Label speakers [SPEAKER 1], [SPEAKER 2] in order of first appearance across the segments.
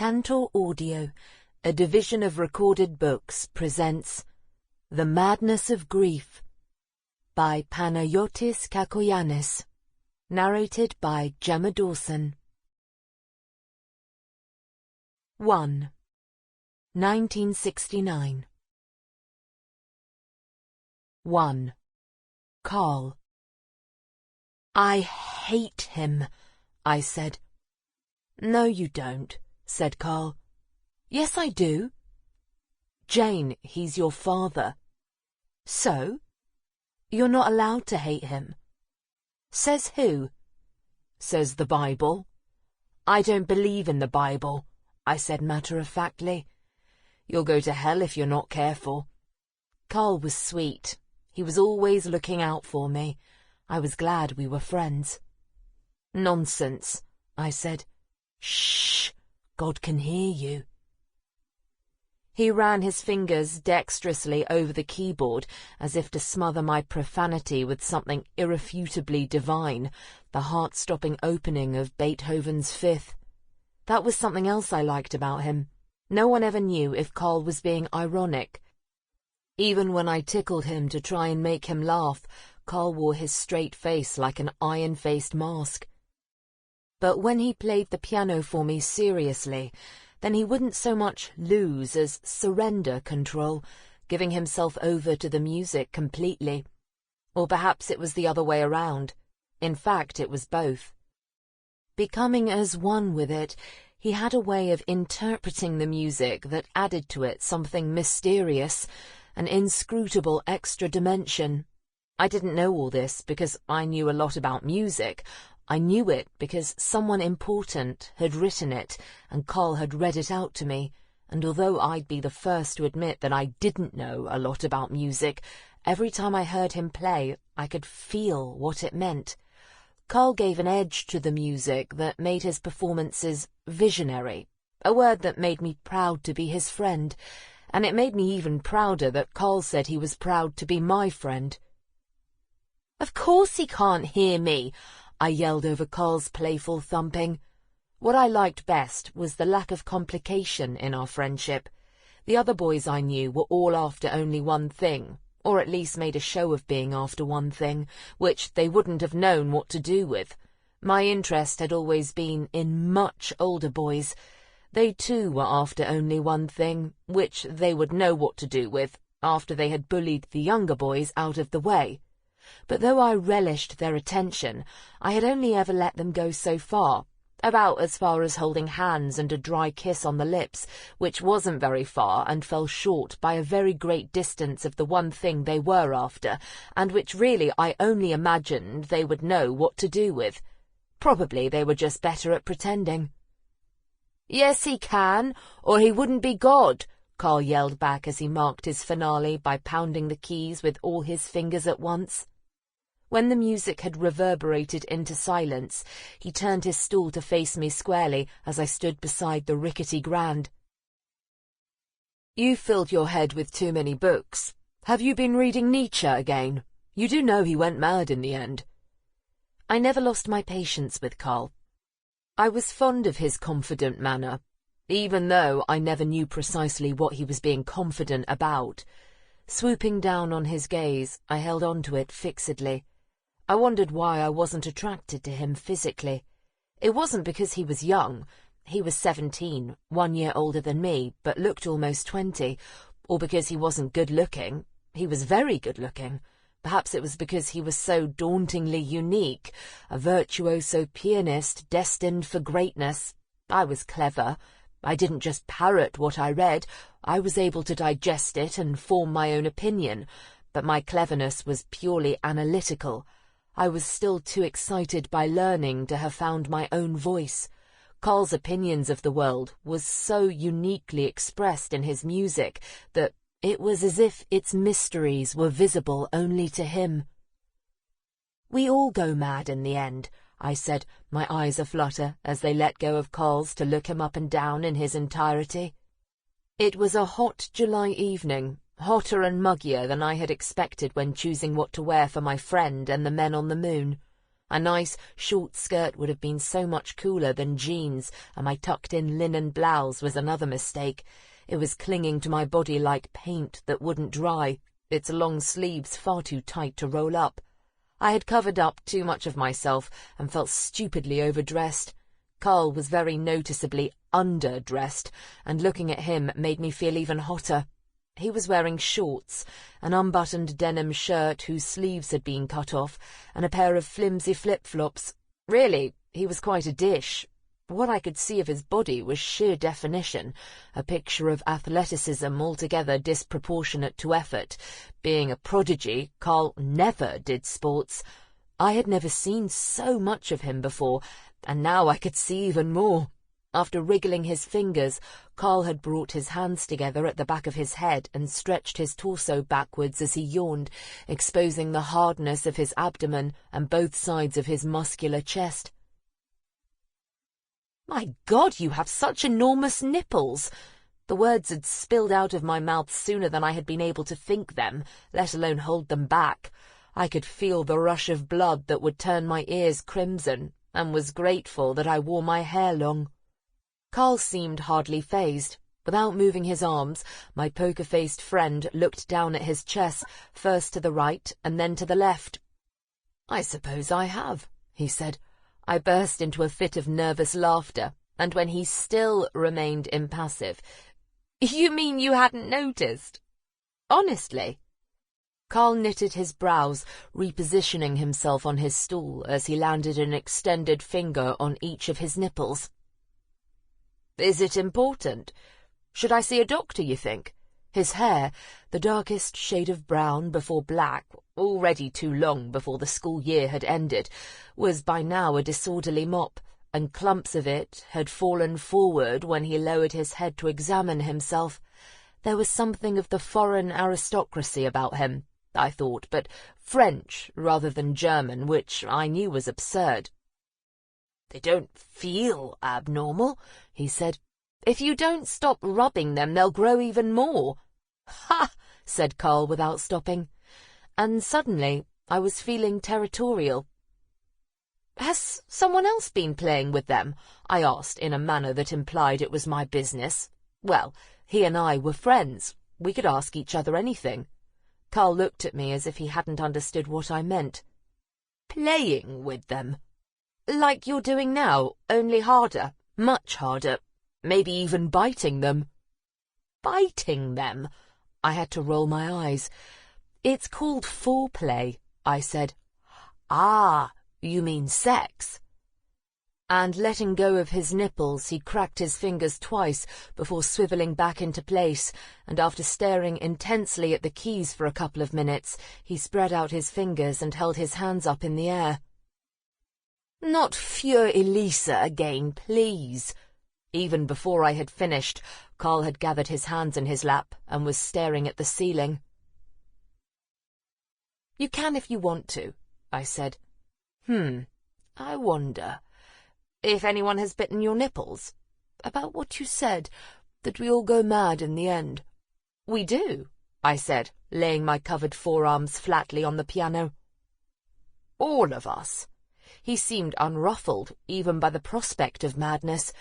[SPEAKER 1] Tantor Audio, a division of Recorded Books, presents The Madness of Grief by Panayotis Cacoyannis, narrated by Gemma Dawson. 1. 1969. 1. Karl. "I hate him," I said. "No, you don't," said Karl. "Yes, I do." "Jane, he's your father." "So? You're not allowed to hate him." "Says who?" "Says the Bible." "I don't believe in the Bible," I said matter-of-factly. "You'll go to hell if you're not careful." Karl was sweet. He was always looking out for me. I was glad we were friends. "Nonsense," I said. "Shh! God can hear you." He ran his fingers dexterously over the keyboard as if to smother my profanity with something irrefutably divine, the heart-stopping opening of Beethoven's Fifth. That was something else I liked about him. No one ever knew if Karl was being ironic. Even when I tickled him to try and make him laugh, Karl wore his straight face like an iron-faced mask. But when he played the piano for me seriously, then he wouldn't so much lose as surrender control, giving himself over to the music completely. Or perhaps it was the other way around. In fact, it was both. Becoming as one with it, he had a way of interpreting the music that added to it something mysterious, an inscrutable extra dimension. I didn't know all this because I knew a lot about music. I knew it because someone important had written it, and Karl had read it out to me, and although I'd be the first to admit that I didn't know a lot about music, every time I heard him play, I could feel what it meant. Karl gave an edge to the music that made his performances visionary, a word that made me proud to be his friend, and it made me even prouder that Karl said he was proud to be my friend. "Of course he can't hear me," I yelled over Karl's playful thumping. What I liked best was the lack of complication in our friendship. The other boys I knew were all after only one thing, or at least made a show of being after one thing, which they wouldn't have known what to do with. My interest had always been in much older boys. They too were after only one thing, which they would know what to do with, after they had bullied the younger boys out of the way. But though I relished their attention, I had only ever let them go so far, about as far as holding hands and a dry kiss on the lips, which wasn't very far and fell short by a very great distance of the one thing they were after, and which really I only imagined they would know what to do with. Probably they were just better at pretending. "Yes, he can, or he wouldn't be God," Karl yelled back as he marked his finale by pounding the keys with all his fingers at once. When the music had reverberated into silence, he turned his stool to face me squarely as I stood beside the rickety grand. "You filled your head with too many books. Have you been reading Nietzsche again? You do know he went mad in the end." I never lost my patience with Karl. I was fond of his confident manner, even though I never knew precisely what he was being confident about. Swooping down on his gaze, I held on to it fixedly. I wondered why I wasn't attracted to him physically. It wasn't because he was young. He was 17, 1 year older than me, but looked almost 20, or because he wasn't good-looking. He was very good-looking. Perhaps it was because he was so dauntingly unique, a virtuoso pianist destined for greatness. I was clever. I didn't just parrot what I read. I was able to digest it and form my own opinion, but my cleverness was purely analytical. I was still too excited by learning to have found my own voice. Karl's opinions of the world was so uniquely expressed in his music that it was as if its mysteries were visible only to him. "We all go mad in the end," I said, my eyes aflutter as they let go of Karl's to look him up and down in his entirety. It was a hot July evening, hotter and muggier than I had expected when choosing what to wear for my friend and the men on the moon. A nice, short skirt would have been so much cooler than jeans, and my tucked-in linen blouse was another mistake. It was clinging to my body like paint that wouldn't dry, its long sleeves far too tight to roll up. I had covered up too much of myself and felt stupidly overdressed. Karl was very noticeably underdressed, and looking at him made me feel even hotter. He was wearing shorts, an unbuttoned denim shirt whose sleeves had been cut off, and a pair of flimsy flip-flops. Really, he was quite a dish. What I could see of his body was sheer definition, a picture of athleticism altogether disproportionate to effort. Being a prodigy, Karl never did sports. I had never seen so much of him before, and now I could see even more. After wriggling his fingers, Karl had brought his hands together at the back of his head and stretched his torso backwards as he yawned, exposing the hardness of his abdomen and both sides of his muscular chest. "My God, you have such enormous nipples!" The words had spilled out of my mouth sooner than I had been able to think them, let alone hold them back. I could feel the rush of blood that would turn my ears crimson, and was grateful that I wore my hair long. Karl seemed hardly fazed. Without moving his arms, my poker-faced friend looked down at his chest, first to the right and then to the left. "I suppose I have," he said. I burst into a fit of nervous laughter, and when he still remained impassive, "You mean you hadn't noticed?" "Honestly?" Karl knitted his brows, repositioning himself on his stool as he landed an extended finger on each of his nipples. "Is it important? Should I see a doctor, you think?" His hair, the darkest shade of brown before black, already too long before the school year had ended, was by now a disorderly mop, and clumps of it had fallen forward when he lowered his head to examine himself. There was something of the foreign aristocracy about him, I thought, but French rather than German, which I knew was absurd. "They don't feel abnormal," he said. "If you don't stop rubbing them, they'll grow even more." "Ha!" said Karl without stopping. And suddenly I was feeling territorial. "Has someone else been playing with them?" I asked in a manner that implied it was my business. Well, he and I were friends. We could ask each other anything. Karl looked at me as if he hadn't understood what I meant. "Playing with them?" "Like you're doing now, only harder, much harder. Maybe even biting them." "Biting them?" I had to roll my eyes. "It's called foreplay," I said. "Ah, you mean sex?" And letting go of his nipples, he cracked his fingers twice before swiveling back into place, and after staring intensely at the keys for a couple of minutes, he spread out his fingers and held his hands up in the air. "Not Für Elisa again, please." Even before I had finished, Karl had gathered his hands in his lap and was staring at the ceiling. "You can if you want to," I said. I wonder if anyone has bitten your nipples? About what you said, that we all go mad in the end." "We do," I said, laying my covered forearms flatly on the piano. "All of us." He seemed unruffled, even by the prospect of madness.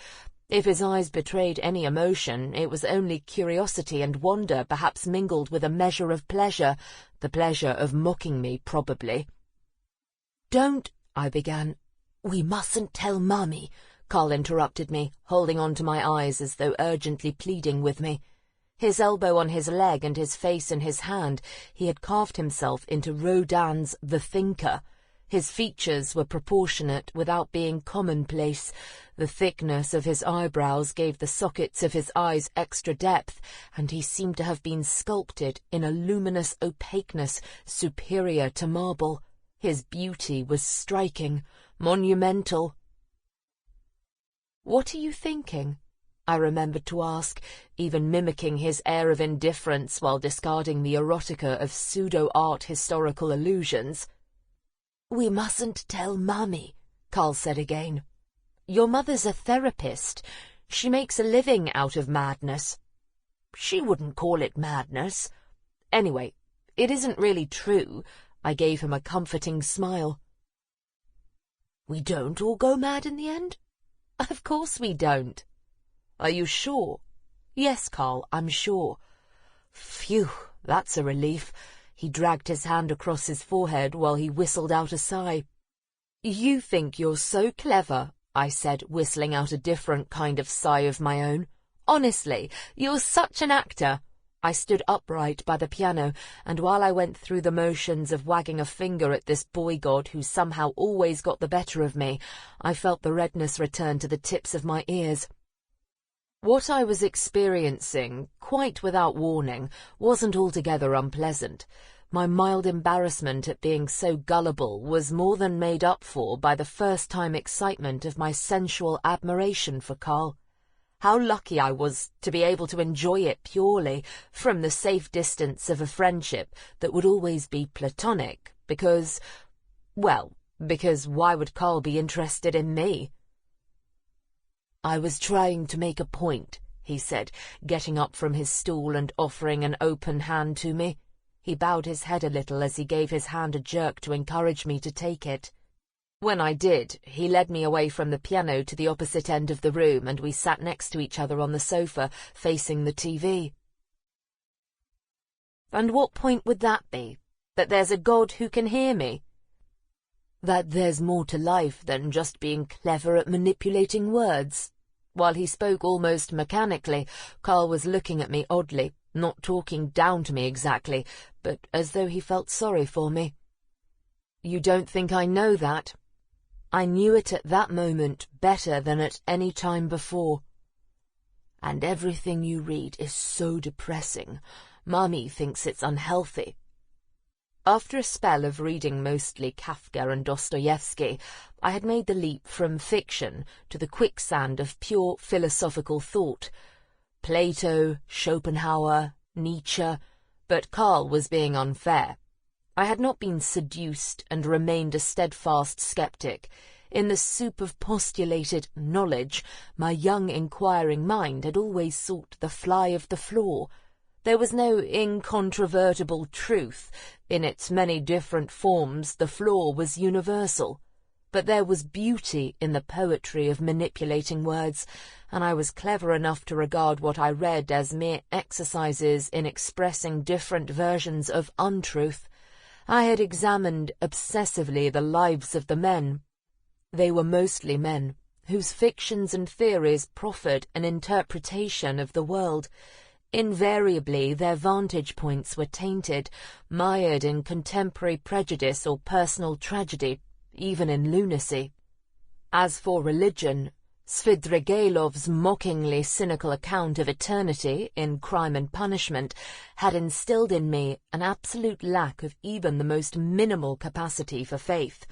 [SPEAKER 1] If his eyes betrayed any emotion, it was only curiosity and wonder, perhaps mingled with a measure of pleasure, the pleasure of mocking me, probably. "Don't," I began. "We mustn't tell Mummy," Karl interrupted me, holding on to my eyes as though urgently pleading with me. His elbow on his leg and his face in his hand, he had carved himself into Rodin's The Thinker. His features were proportionate without being commonplace. The thickness of his eyebrows gave the sockets of his eyes extra depth, and he seemed to have been sculpted in a luminous opaqueness superior to marble. His beauty was striking, monumental. "What are you thinking?" I remembered to ask, even mimicking his air of indifference while discarding the erotica of pseudo-art historical allusions. "We mustn't tell Mummy," Karl said again. "Your mother's a therapist. She makes a living out of madness." "She wouldn't call it madness." "Anyway, it isn't really true." I gave him a comforting smile. We don't all go mad in the end? Of course we don't. Are you sure? Yes, Karl, I'm sure. Phew, that's a relief. He dragged his hand across his forehead while he whistled out a sigh. You think you're so clever, I said, whistling out a different kind of sigh of my own. Honestly, you're such an actor. I stood upright by the piano, and while I went through the motions of wagging a finger at this boy-god who somehow always got the better of me, I felt the redness return to the tips of my ears. What I was experiencing, quite without warning, wasn't altogether unpleasant. My mild embarrassment at being so gullible was more than made up for by the first-time excitement of my sensual admiration for Karl. How lucky I was to be able to enjoy it purely from the safe distance of a friendship that would always be platonic, because why would Karl be interested in me? I was trying to make a point, he said, getting up from his stool and offering an open hand to me. He bowed his head a little as he gave his hand a jerk to encourage me to take it. When I did, he led me away from the piano to the opposite end of the room, and we sat next to each other on the sofa, facing the TV. And what point would that be? That there's a God who can hear me? That there's more to life than just being clever at manipulating words? While he spoke almost mechanically, Karl was looking at me oddly, not talking down to me exactly, but as though he felt sorry for me. You don't think I know that? I knew it at that moment better than at any time before. And everything you read is so depressing. Mummy thinks it's unhealthy. After a spell of reading mostly Kafka and Dostoevsky, I had made the leap from fiction to the quicksand of pure philosophical thought. Plato, Schopenhauer, Nietzsche, but Karl was being unfair. I had not been seduced and remained a steadfast skeptic. In the soup of postulated knowledge, my young inquiring mind had always sought the fly of the flaw. There was no incontrovertible truth. In its many different forms, the flaw was universal. But there was beauty in the poetry of manipulating words, and I was clever enough to regard what I read as mere exercises in expressing different versions of untruth. I had examined obsessively the lives of the men. They were mostly men, whose fictions and theories proffered an interpretation of the world. Invariably their vantage points were tainted, mired in contemporary prejudice or personal tragedy, even in lunacy. As for religion, Svidrigaïlov's mockingly cynical account of eternity in Crime and Punishment had instilled in me an absolute lack of even the most minimal capacity for faith.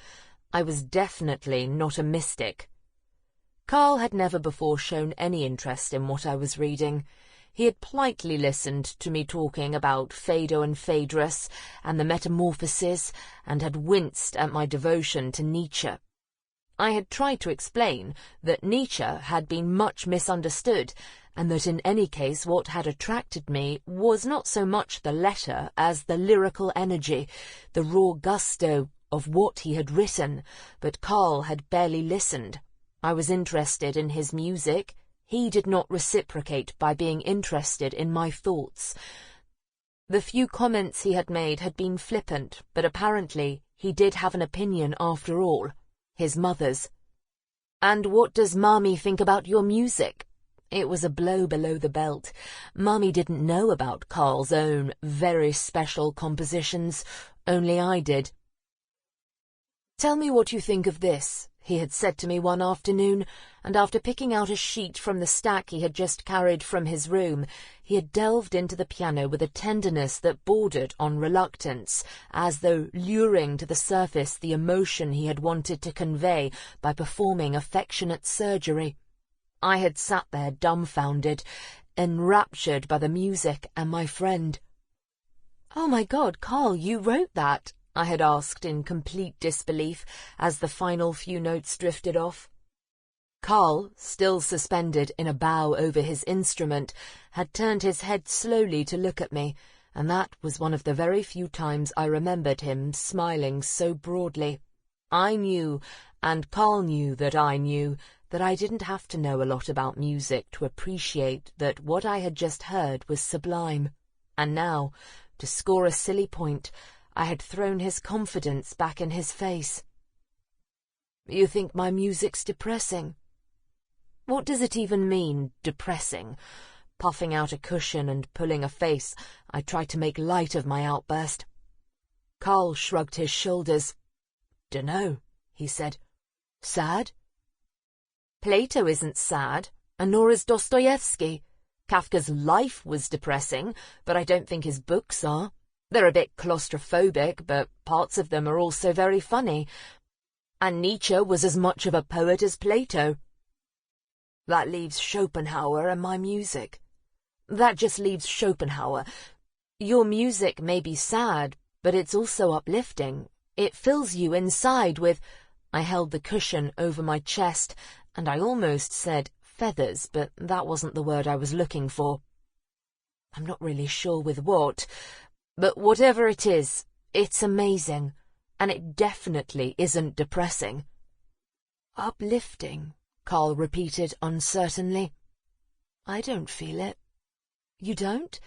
[SPEAKER 1] I was definitely not a mystic. Karl had never before shown any interest in what I was reading. He had politely listened to me talking about Phaedo and Phaedrus and the Metamorphoses, and had winced at my devotion to Nietzsche. I had tried to explain that Nietzsche had been much misunderstood, and that in any case what had attracted me was not so much the letter as the lyrical energy, the raw gusto of what he had written, but Karl had barely listened. I was interested in his music. He did not reciprocate by being interested in my thoughts. The few comments he had made had been flippant, but apparently he did have an opinion after all. His mother's. "And what does Mommy think about your music?" It was a blow below the belt. Mommy didn't know about Karl's own very special compositions. Only I did. "Tell me what you think of this," he had said to me one afternoon, and after picking out a sheet from the stack he had just carried from his room, he had delved into the piano with a tenderness that bordered on reluctance, as though luring to the surface the emotion he had wanted to convey by performing affectionate surgery. I had sat there dumbfounded, enraptured by the music and my friend. "Oh my God, Karl, you wrote that?" I had asked in complete disbelief as the final few notes drifted off. Karl, still suspended in a bow over his instrument, had turned his head slowly to look at me, and that was one of the very few times I remembered him smiling so broadly. I knew, and Karl knew that I knew, that I didn't have to know a lot about music to appreciate that what I had just heard was sublime. And now, to score a silly point, I had thrown his confidence back in his face. "You think my music's depressing?" What does it even mean, depressing? Puffing out a cushion and pulling a face, I tried to make light of my outburst. Karl shrugged his shoulders. "Dunno," he said. "Sad?" "Plato isn't sad, and nor is Dostoevsky. Kafka's life was depressing, but I don't think his books are. They're a bit claustrophobic, but parts of them are also very funny. And Nietzsche was as much of a poet as Plato." "That leaves Schopenhauer and my music." "That just leaves Schopenhauer. Your music may be sad, but it's also uplifting. It fills you inside with—" I held the cushion over my chest, and I almost said feathers, but that wasn't the word I was looking for. I'm not really sure with what, but whatever it is, it's amazing, and it definitely isn't depressing. "Uplifting," Karl repeated uncertainly. "I don't feel it." "You don't?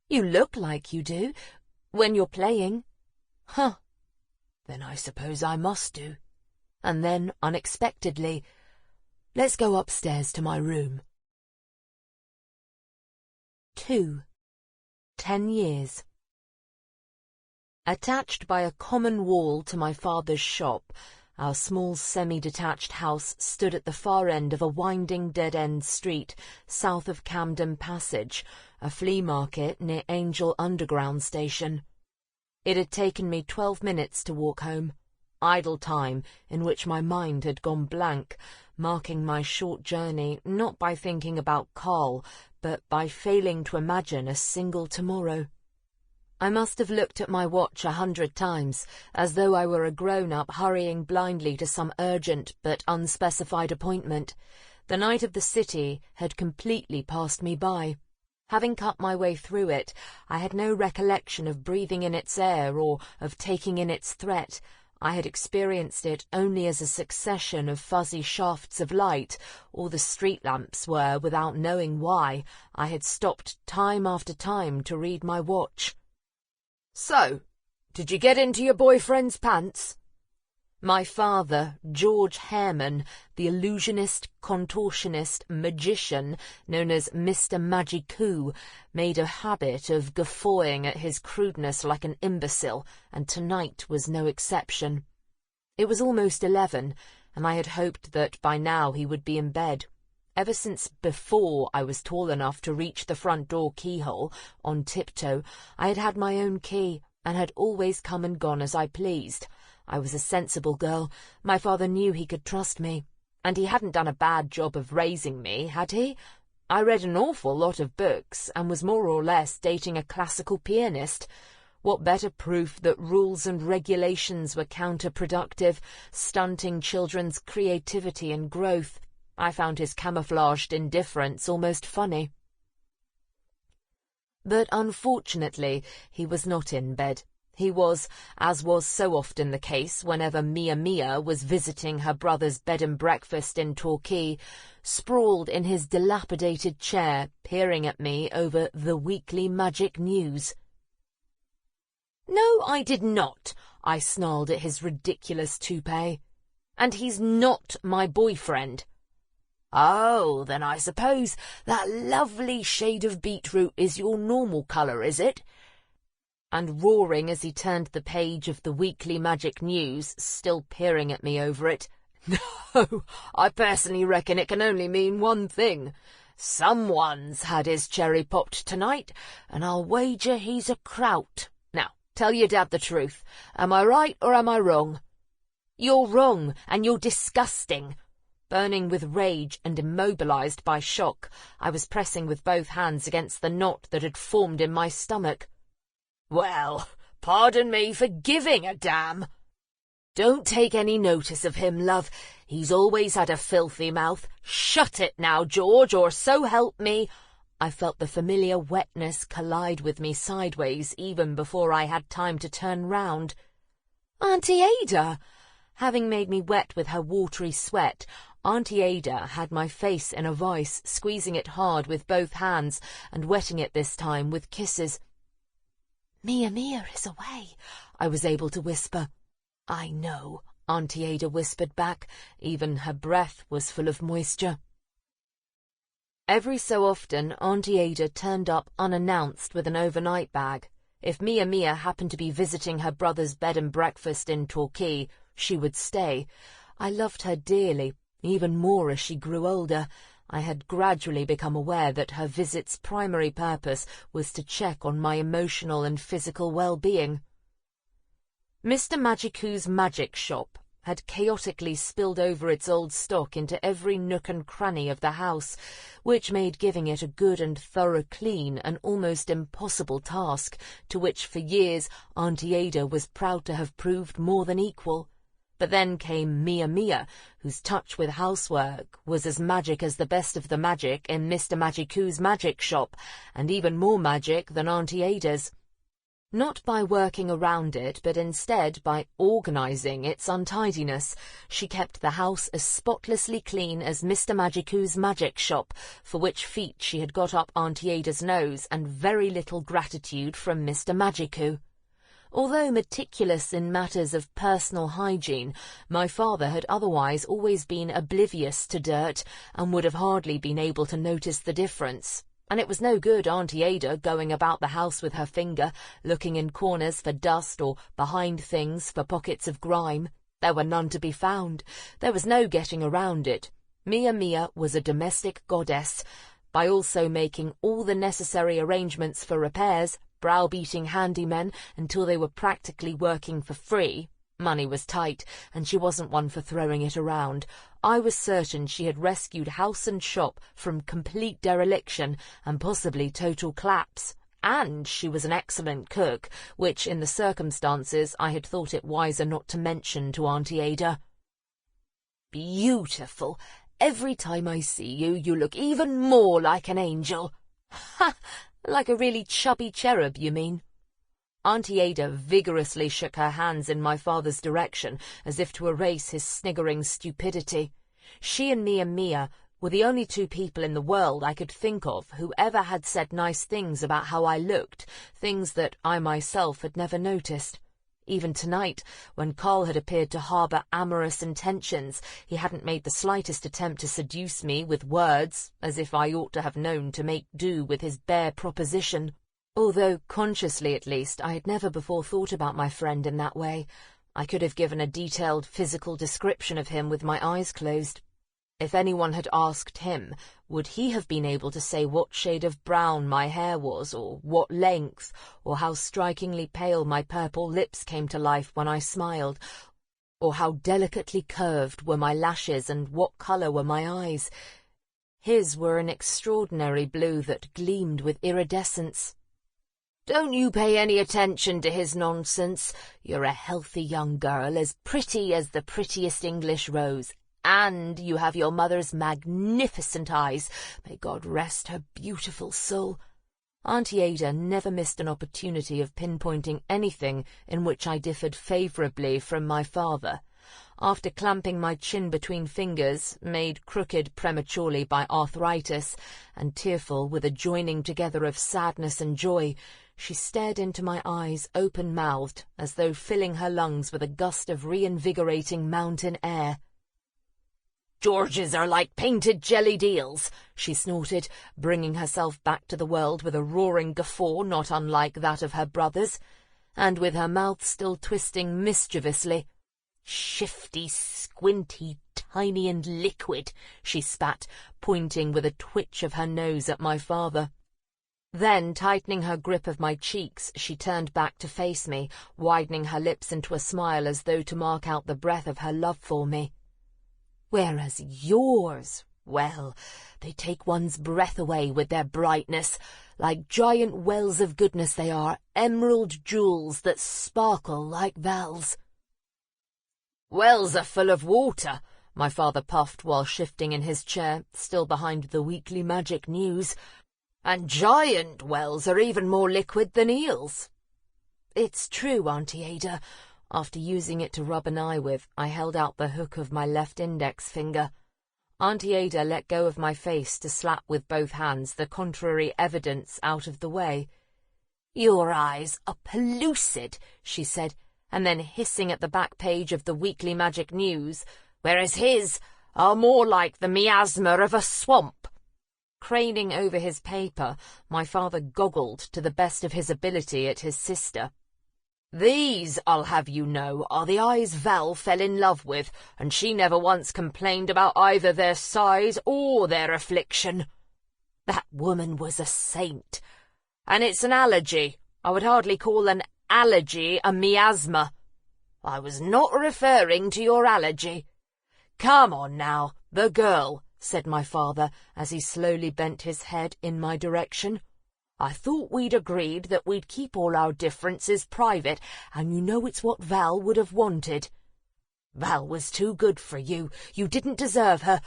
[SPEAKER 1] You look like you do, when you're playing." "Huh. Then I suppose I must do." And then, unexpectedly, "Let's go upstairs to my room." 2. 10 years. Attached by a common wall to my father's shop, our small semi-detached house stood at the far end of a winding dead-end street south of Camden Passage, a flea market near Angel Underground Station. It had taken me 12 minutes to walk home, idle time in which my mind had gone blank, marking my short journey not by thinking about Karl, but by failing to imagine a single tomorrow. I must have looked at my watch 100 times, as though I were a grown-up hurrying blindly to some urgent but unspecified appointment. The night of the city had completely passed me by. Having cut my way through it, I had no recollection of breathing in its air or of taking in its threat. I had experienced it only as a succession of fuzzy shafts of light, or the street lamps where, without knowing why, I had stopped time after time to read my watch. "So, did you get into your boyfriend's pants?" My father, George Hareman, the illusionist, contortionist, magician, known as Mr. Magicoo, made a habit of guffawing at his crudeness like an imbecile, and tonight was no exception. It was almost 11, and I had hoped that by now he would be in bed. Ever since before I was tall enough to reach the front door keyhole, on tiptoe, I had had my own key, and had always come and gone as I pleased. I was a sensible girl. My father knew he could trust me. And he hadn't done a bad job of raising me, had he? I read an awful lot of books, and was more or less dating a classical pianist. What better proof that rules and regulations were counterproductive, stunting children's creativity and growth? I found his camouflaged indifference almost funny. But unfortunately, he was not in bed. He was, as was so often the case whenever Mia was visiting her brother's bed and breakfast in Torquay, sprawled in his dilapidated chair, peering at me over the Weekly Magic News. "No, I did not," I snarled at his ridiculous toupee. "And he's not my boyfriend." "Oh, then I suppose that lovely shade of beetroot is your normal colour, is it?" And roaring as he turned the page of the Weekly Magic News, still peering at me over it, "No, I personally reckon it can only mean one thing. Someone's had his cherry popped tonight, and I'll wager he's a kraut. Now, tell your dad the truth. Am I right or am I wrong?" "You're wrong, and you're disgusting." Burning with rage and immobilized by shock, I was pressing with both hands against the knot that had formed in my stomach. "Well, pardon me for giving a damn." "Don't take any notice of him, love. He's always had a filthy mouth. Shut it now, George, or so help me." I felt the familiar wetness collide with me sideways even before I had time to turn round. "Auntie Ada, Having made me wet with her watery sweat, Auntie Ada had my face in a vice, squeezing it hard with both hands and wetting it this time with kisses. "Mia is away," I was able to whisper. "I know," Auntie Ada whispered back. Even her breath was full of moisture. Every so often, Auntie Ada turned up unannounced with an overnight bag. If Mia happened to be visiting her brother's bed and breakfast in Torquay, she would stay. I loved her dearly, even more as she grew older. I had gradually become aware that her visit's primary purpose was to check on my emotional and physical well-being. Mr. Magicoo's magic shop had chaotically spilled over its old stock into every nook and cranny of the house, which made giving it a good and thorough clean an almost impossible task, to which for years Auntie Ada was proud to have proved more than equal. But then came Mia, whose touch with housework was as magic as the best of the magic in Mr. Magicoo's magic shop, and even more magic than Auntie Ada's. Not by working around it, but instead by organising its untidiness, she kept the house as spotlessly clean as Mr. Magicoo's magic shop, for which feat she had got up Auntie Ada's nose and very little gratitude from Mr. Magicoo. Although meticulous in matters of personal hygiene, my father had otherwise always been oblivious to dirt and would have hardly been able to notice the difference. And it was no good Auntie Ada going about the house with her finger, looking in corners for dust or behind things for pockets of grime. There were none to be found. There was no getting around it. Mia was a domestic goddess. By also making all the necessary arrangements for repairs, browbeating handymen until they were practically working for free. Money was tight, and she wasn't one for throwing it around. I was certain she had rescued house and shop from complete dereliction and possibly total collapse. And she was an excellent cook, which, in the circumstances, I had thought it wiser not to mention to Auntie Ada. "Beautiful. Every time I see you, you look even more like an angel." "Ha! Like a really chubby cherub, you mean?" Auntie Ada vigorously shook her hands in my father's direction, as if to erase his sniggering stupidity. She and Mia were the only two people in the world I could think of who ever had said nice things about how I looked, things that I myself had never noticed. Even tonight, when Karl had appeared to harbour amorous intentions, he hadn't made the slightest attempt to seduce me with words, as if I ought to have known to make do with his bare proposition. Although, consciously at least, I had never before thought about my friend in that way. I could have given a detailed physical description of him with my eyes closed. If anyone had asked him, would he have been able to say what shade of brown my hair was, or what length, or how strikingly pale my purple lips came to life when I smiled, or how delicately curved were my lashes and what colour were my eyes? His were an extraordinary blue that gleamed with iridescence. "Don't you pay any attention to his nonsense. You're a healthy young girl, as pretty as the prettiest English rose. And you have your mother's magnificent eyes. May God rest her beautiful soul." Auntie Ada never missed an opportunity of pinpointing anything in which I differed favourably from my father. After clamping my chin between fingers, made crooked prematurely by arthritis, and tearful with a joining together of sadness and joy, she stared into my eyes open-mouthed, as though filling her lungs with a gust of reinvigorating mountain air. "Georges are like painted jellied eels," she snorted, bringing herself back to the world with a roaring guffaw not unlike that of her brothers, and with her mouth still twisting mischievously. "Shifty, squinty, tiny and liquid," she spat, pointing with a twitch of her nose at my father. Then, tightening her grip of my cheeks, she turned back to face me, widening her lips into a smile as though to mark out the breath of her love for me. "Whereas yours, well, they take one's breath away with their brightness. Like giant wells of goodness they are, emerald jewels that sparkle like valves." "Wells are full of water," my father puffed while shifting in his chair, still behind the weekly magic news. "And giant wells are even more liquid than eels." "It's true, Auntie Ada. After using it to rub an eye with, I held out the hook of my left index finger. Auntie Ada let go of my face to slap with both hands the contrary evidence out of the way. "Your eyes are pellucid," she said, and then hissing at the back page of the Weekly Magic News, "whereas his are more like the miasma of a swamp." Craning over his paper, my father goggled to the best of his ability at his sister. "These, I'll have you know, are the eyes Val fell in love with, and she never once complained about either their size or their affliction. That woman was a saint. And it's an allergy. I would hardly call an allergy a miasma. I was not referring to your allergy. Come on now, the girl," said my father, as he slowly bent his head in my direction. "I thought we'd agreed that we'd keep all our differences private, and you know it's what Val would have wanted. Val was too good for you. You didn't deserve her.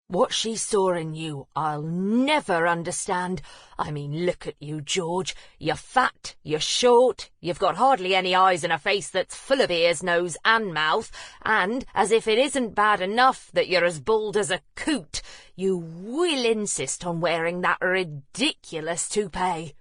[SPEAKER 1] What she saw in you, I'll never understand. I mean, look at you, George. You're fat, you're short, you've got hardly any eyes and a face that's full of ears, nose and mouth, and, as if it isn't bad enough that you're as bald as a coot, you will insist on wearing that ridiculous toupee.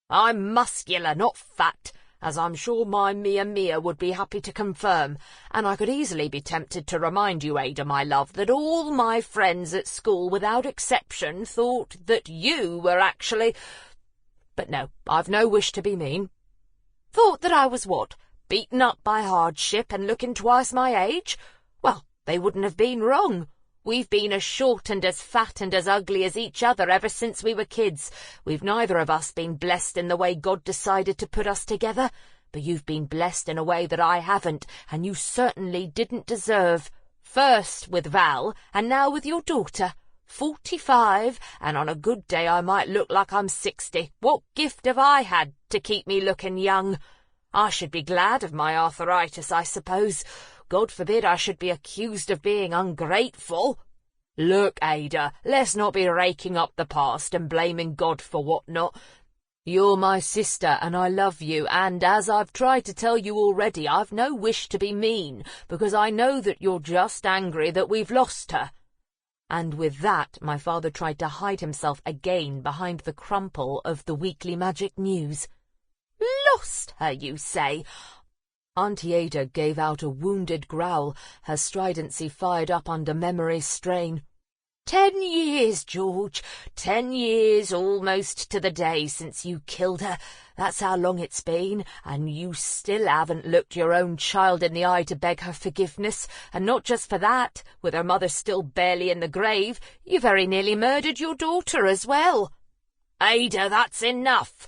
[SPEAKER 1] I'm muscular, not fat, as I'm sure my Mia would be happy to confirm, and I could easily be tempted to remind you, Ada, my love, that all my friends at school, without exception, thought that you were actually— But no, I've no wish to be mean. Thought that I was what? Beaten up by hardship and looking twice my age? Well, they wouldn't have been wrong. We've been as short and as fat and as ugly as each other ever since we were kids. We've neither of us been blessed in the way God decided to put us together, but you've been blessed in a way that I haven't, and you certainly didn't deserve. First with Val, and now with your daughter. 45, and on a good day I might look like I'm 60. What gift have I had to keep me looking young? I should be glad of my arthritis, I suppose. God forbid I should be accused of being ungrateful. Look, Ada, let's not be raking up the past and blaming God for what not. You're my sister, and I love you, and as I've tried to tell you already, I've no wish to be mean, because I know that you're just angry that we've lost her." And with that, my father tried to hide himself again behind the crumple of the Weekly Magic News. "Lost her, you say?" Auntie Ada gave out a wounded growl, her stridency fired up under memory's strain. 10 years, George. 10 years almost to the day since you killed her. That's how long it's been, and you still haven't looked your own child in the eye to beg her forgiveness, and not just for that, with her mother still barely in the grave, you very nearly murdered your daughter as well. Ada, that's enough.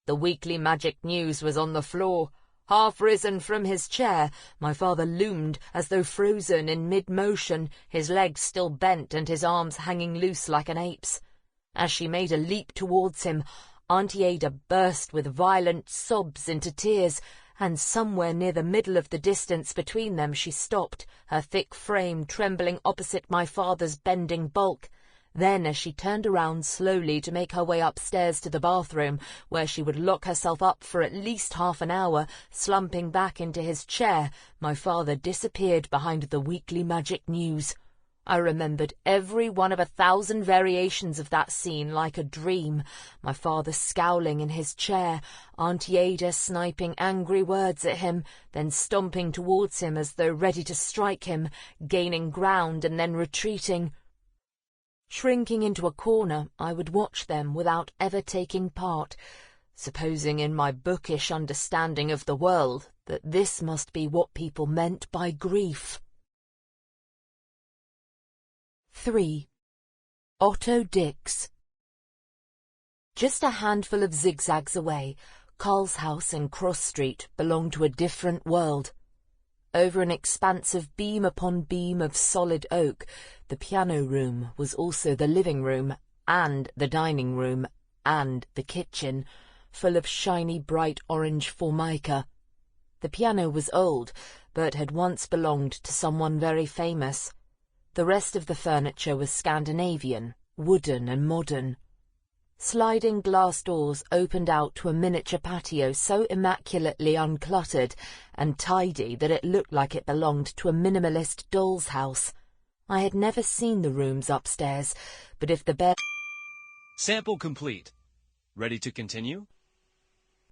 [SPEAKER 1] The Weekly Magic News was on the floor. Half risen from his chair, my father loomed as though frozen in mid-motion, his legs still bent and his arms hanging loose like an ape's. As she made a leap towards him, Auntie Ada burst with violent sobs into tears, and somewhere near the middle of the distance between them she stopped, her thick frame trembling opposite my father's bending bulk. Then, as she turned around slowly to make her way upstairs to the bathroom, where she would lock herself up for at least half an hour, slumping back into his chair, my father disappeared behind the Weekly Magic News. I remembered every one of 1,000 variations of that scene like a dream. My father scowling in his chair, Auntie Ada sniping angry words at him, then stomping towards him as though ready to strike him, gaining ground and then retreating. Shrinking into a corner, I would watch them without ever taking part, supposing in my bookish understanding of the world that this must be what people meant by grief. 3. Otto Dix. Just a handful of zigzags away, Karl's house in Cross Street belonged to a different world. Over an expanse of beam upon beam of solid oak, the piano room was also the living room, and the dining room, and the kitchen, full of shiny bright orange formica. The piano was old, but had once belonged to someone very famous. The rest of the furniture was Scandinavian, wooden and modern. Sliding glass doors opened out to a miniature patio so immaculately uncluttered and tidy that it looked like it belonged to a minimalist doll's house. I had never seen the rooms upstairs, but if the bed...
[SPEAKER 2] Sample complete. Ready to continue?